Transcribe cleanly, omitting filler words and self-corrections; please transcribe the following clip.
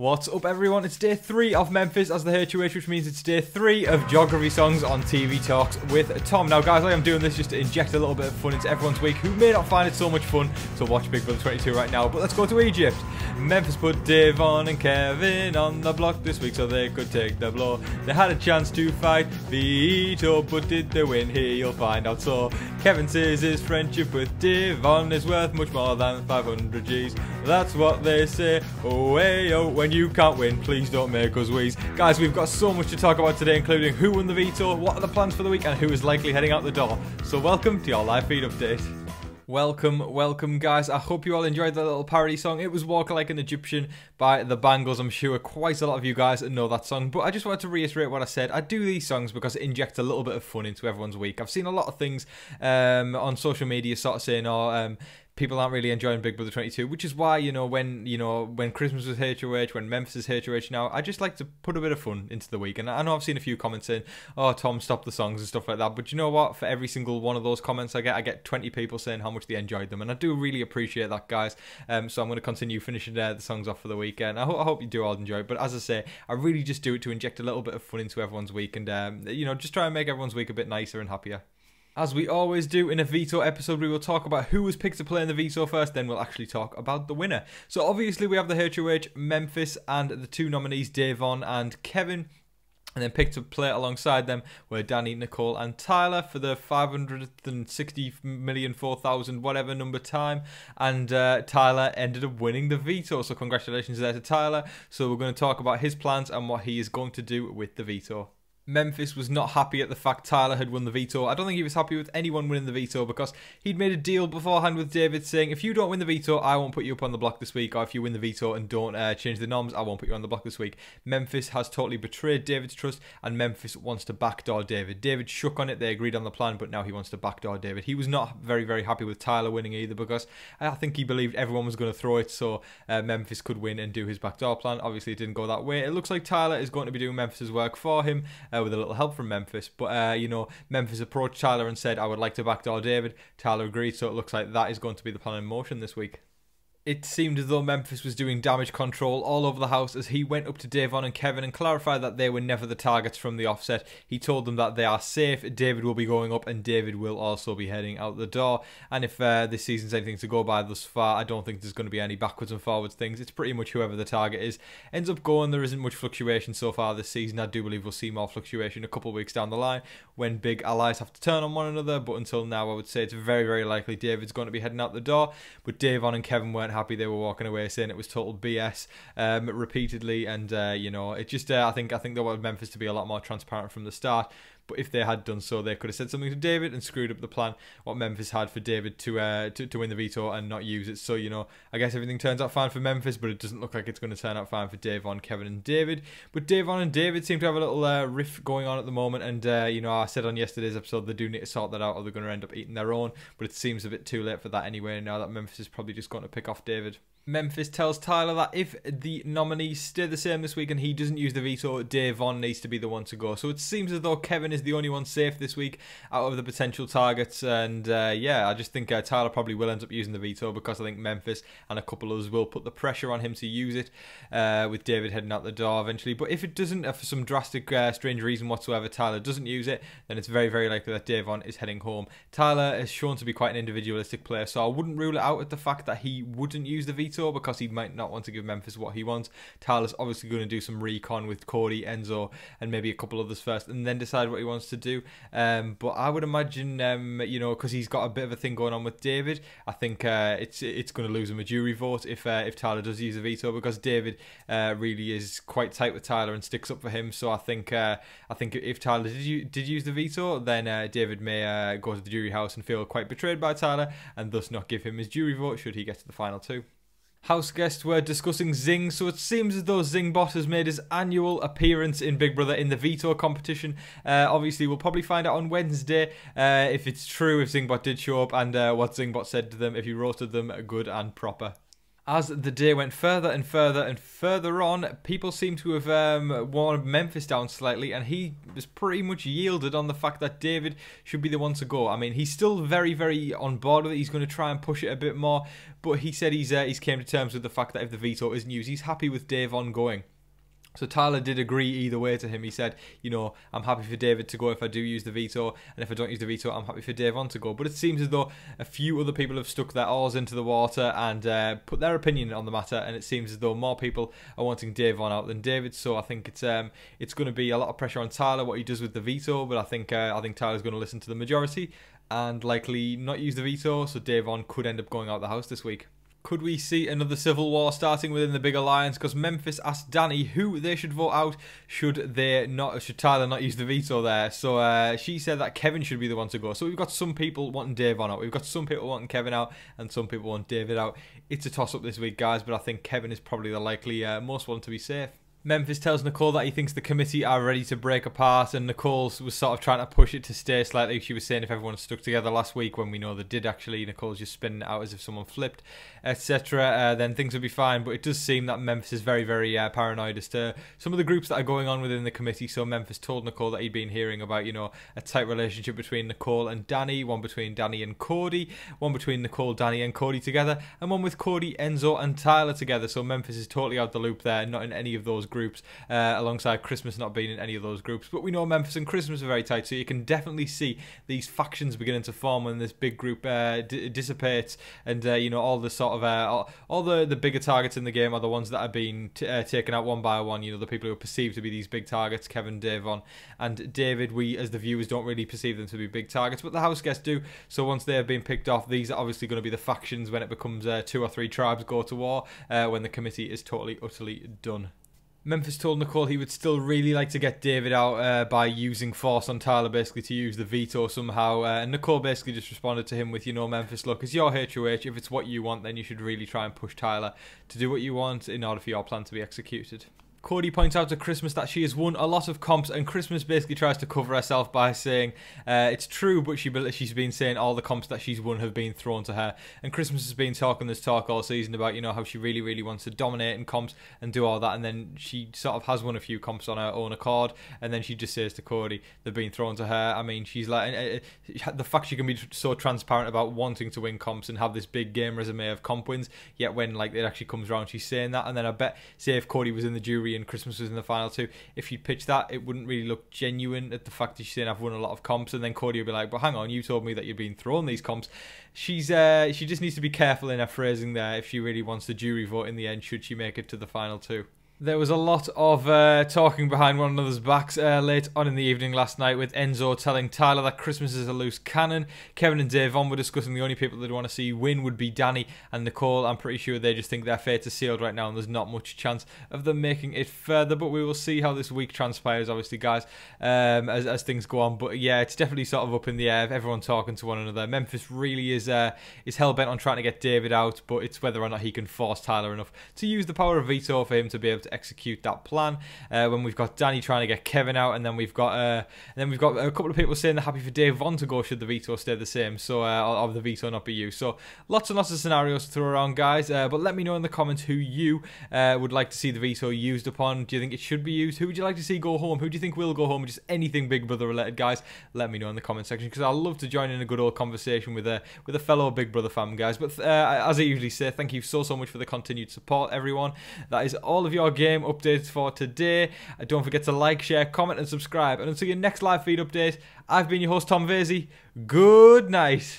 What's up everyone, it's day 3 of Memphis as the HOH, which means it's day 3 of Geography Songs on TV Talks with Tom. Now guys, I am doing this just to inject a little bit of fun into everyone's week who may not find it so much fun to watch Big Brother 22 right now, but let's go to Egypt. Memphis put Devon and Kevin on the block this week so they could take the blow. They had a chance to fight Veto, but did they win? Here you'll find out. So Kevin says his friendship with Devon is worth much more than 500 G's. That's what they say. Oh, hey, oh, when you can't win, please don't make us wheeze. Guys, we've got so much to talk about today, including who won the veto, what are the plans for the week, and who is likely heading out the door. So welcome to your live feed update. Welcome guys. I hope you all enjoyed that little parody song. It was Walk Like an Egyptian by the Bangles. I'm sure quite a lot of you guys know that song, but I just wanted to reiterate what I said. I do these songs because it injects a little bit of fun into everyone's week. I've seen a lot of things on social media sort of saying, people aren't really enjoying Big Brother 22, which is why, when Christmas was HOH, when Memphis is HOH now, I just like to put a bit of fun into the week. And I know I've seen a few comments saying, oh, Tom, stop the songs and stuff like that. But you know what? For every single one of those comments I get 20 people saying how much they enjoyed them. And I do really appreciate that, guys. So I'm going to continue finishing the songs off for the weekend. I hope you do all enjoy it. But as I say, I really just do it to inject a little bit of fun into everyone's week and, just try and make everyone's week a bit nicer and happier. As we always do in a veto episode, we will talk about who was picked to play in the veto first, then we'll actually talk about the winner. So obviously we have the HOH, Memphis, and the two nominees, Devon and Kevin. And then picked to play alongside them were Danny, Nicole, and Tyler for the 560,004,000 whatever number time. And Tyler ended up winning the veto. So congratulations there to Tyler. So we're going to talk about his plans and what he is going to do with the veto. Memphis was not happy at the fact Tyler had won the veto. I don't think he was happy with anyone winning the veto because he'd made a deal beforehand with David saying, if you don't win the veto, I won't put you up on the block this week, or if you win the veto and don't change the norms, I won't put you on the block this week. Memphis has totally betrayed David's trust and Memphis wants to backdoor David. David shook on it, they agreed on the plan, but now he wants to backdoor David. He was not very happy with Tyler winning either because I think he believed everyone was going to throw it so Memphis could win and do his backdoor plan. Obviously it didn't go that way. It looks like Tyler is going to be doing Memphis's work for him with a little help from Memphis, but Memphis approached Tyler and said, I would like to backdoor David. Tyler agreed, so it looks like that is going to be the plan in motion this week. It seemed as though Memphis was doing damage control all over the house as he went up to Devon and Kevin and clarified that they were never the targets from the offset. He told them that they are safe, David will be going up and David will also be heading out the door. And if this season's anything to go by thus far, I don't think there's going to be any backwards and forwards things. It's pretty much whoever the target is ends up going. There isn't much fluctuation so far this season. I do believe we'll see more fluctuation a couple of weeks down the line when big allies have to turn on one another. But until now, I would say it's very likely David's going to be heading out the door. But Devon and Kevin weren't happy. They were walking away saying it was total BS repeatedly, and it just I think they wanted Memphis to be a lot more transparent from the start. But if they had done so, they could have said something to David and screwed up the plan what Memphis had for David to win the veto and not use it. So I guess everything turns out fine for Memphis, but it doesn't look like it's going to turn out fine for Devon, Kevin, and David. But Devon and David seem to have a little riff going on at the moment, and I said on yesterday's episode they do need to sort that out, or they're going to end up eating their own. But it seems a bit too late for that anyway. Now that Memphis is probably just going to pick off David. Memphis tells Tyler that if the nominees stay the same this week and he doesn't use the veto, Devon needs to be the one to go. So it seems as though Kevin is the only one safe this week out of the potential targets. And I just think Tyler probably will end up using the veto because I think Memphis and a couple others will put the pressure on him to use it with David heading out the door eventually. But if it doesn't, for some drastic, strange reason whatsoever, Tyler doesn't use it, then it's very likely that Devon is heading home. Tyler is shown to be quite an individualistic player, so I wouldn't rule it out at the fact that he wouldn't use the veto because he might not want to give Memphis what he wants. Tyler's obviously going to do some recon with Cody, Enzo, and maybe a couple others first, and then decide what he wants to do. But I would imagine, because he's got a bit of a thing going on with David, I think it's going to lose him a jury vote if Tyler does use a veto, because David really is quite tight with Tyler and sticks up for him. So I think if Tyler did use the veto, then David may go to the jury house and feel quite betrayed by Tyler, and thus not give him his jury vote should he get to the final two. House guests were discussing Zing, so it seems as though Zingbot has made his annual appearance in Big Brother in the veto competition. Obviously, we'll probably find out on Wednesday if it's true, if Zingbot did show up, and what Zingbot said to them, if he roasted them good and proper. As the day went further and further and further on, people seem to have worn Memphis down slightly, and he was pretty much yielded on the fact that David should be the one to go. I mean, he's still very, very on board with it. He's going to try and push it a bit more, but he said he's came to terms with the fact that if the veto isn't used, he's happy with Dave on going. So Tyler did agree either way to him. He said, you know, I'm happy for David to go if I do use the veto, and if I don't use the veto, I'm happy for Dave on to go. But it seems as though a few other people have stuck their oars into the water and put their opinion on the matter, and it seems as though more people are wanting Dave on out than David. So I think it's going to be a lot of pressure on Tyler what he does with the veto, but I think Tyler's going to listen to the majority and likely not use the veto. So Dave on could end up going out the house this week. Could we see another civil war starting within the big alliance? Because Memphis asked Danny who they should vote out should Tyler not use the veto there. So she said that Kevin should be the one to go. So we've got some people wanting Dave on out. We've got some people wanting Kevin out and some people want David out. It's a toss-up this week, guys, but I think Kevin is probably the likely most one to be safe. Memphis tells Nicole that he thinks the committee are ready to break apart, and Nicole was sort of trying to push it to stay slightly. She was saying if everyone stuck together last week, when we know they did actually, Nicole's just spinning it out as if someone flipped, etc., then things would be fine. But it does seem that Memphis is very, very paranoid as to some of the groups that are going on within the committee. So Memphis told Nicole that he'd been hearing about, you know, a tight relationship between Nicole and Danny, one between Danny and Cody, one between Nicole, Danny and Cody together, and one with Cody, Enzo and Tyler together. So Memphis is totally out the loop there, not in any of those groups, alongside Christmas not being in any of those groups. But we know Memphis and Christmas are very tight, so you can definitely see these factions beginning to form when this big group dissipates, and you know, all the sort of all the bigger targets in the game are the ones that are being taken out one by one. You know, the people who are perceived to be these big targets, Kevin, Dave on, and David. We as the viewers don't really perceive them to be big targets, but the house guests do. So once they have been picked off, these are obviously going to be the factions when it becomes 2 or 3 tribes go to war, when the committee is totally utterly done. Memphis told Nicole he would still really like to get David out by using force on Tyler, basically to use the veto somehow. And Nicole basically just responded to him with, you know, Memphis, look, it's your HOH. If it's what you want, then you should really try and push Tyler to do what you want in order for your plan to be executed. Cody points out to Christmas that she has won a lot of comps, and Christmas basically tries to cover herself by saying it's true, but she's been saying all the comps that she's won have been thrown to her. And Christmas has been talking this talk all season about, you know, how she really, really wants to dominate in comps and do all that, and then she sort of has won a few comps on her own accord, and then she just says to Cody they've been thrown to her. I mean, she's like, the fact she can be so transparent about wanting to win comps and have this big game resume of comp wins, yet when like it actually comes around, she's saying that. And then I bet, say if Cody was in the jury and Christmas was in the final 2, if she'd pitch that, it wouldn't really look genuine at the fact that she's saying I've won a lot of comps, and then Cody would be like, but hang on, you told me that you'd been thrown these comps. She just needs to be careful in her phrasing there if she really wants the jury vote in the end, should she make it to the final 2. There was a lot of talking behind one another's backs late on in the evening last night, with Enzo telling Tyler that Christmas is a loose cannon. Kevin and Dave on were discussing the only people they'd want to see win would be Danny and Nicole. I'm pretty sure they just think their fate is sealed right now and there's not much chance of them making it further, but we will see how this week transpires, obviously, guys, as things go on. But yeah, it's definitely sort of up in the air, everyone talking to one another. Memphis really is hell-bent on trying to get David out, but it's whether or not he can force Tyler enough to use the power of veto for him to be able to execute that plan. When we've got Danny trying to get Kevin out, and then we've got a couple of people saying they're happy for Dave Von to go should the veto stay the same, so or the veto not be used. So lots and lots of scenarios to throw around, guys, but let me know in the comments who you would like to see the veto used upon. Do you think it should be used? Who would you like to see go home? Who do you think will go home? Just anything Big Brother related, guys, let me know in the comment section, because I'd love to join in a good old conversation with a fellow Big Brother fam, guys. But as I usually say, thank you so much for the continued support, everyone. That is all of your game updates for today. Don't forget to like, share, comment and subscribe, and until your next live feed update, I've been your host Tom Vasey. Good night.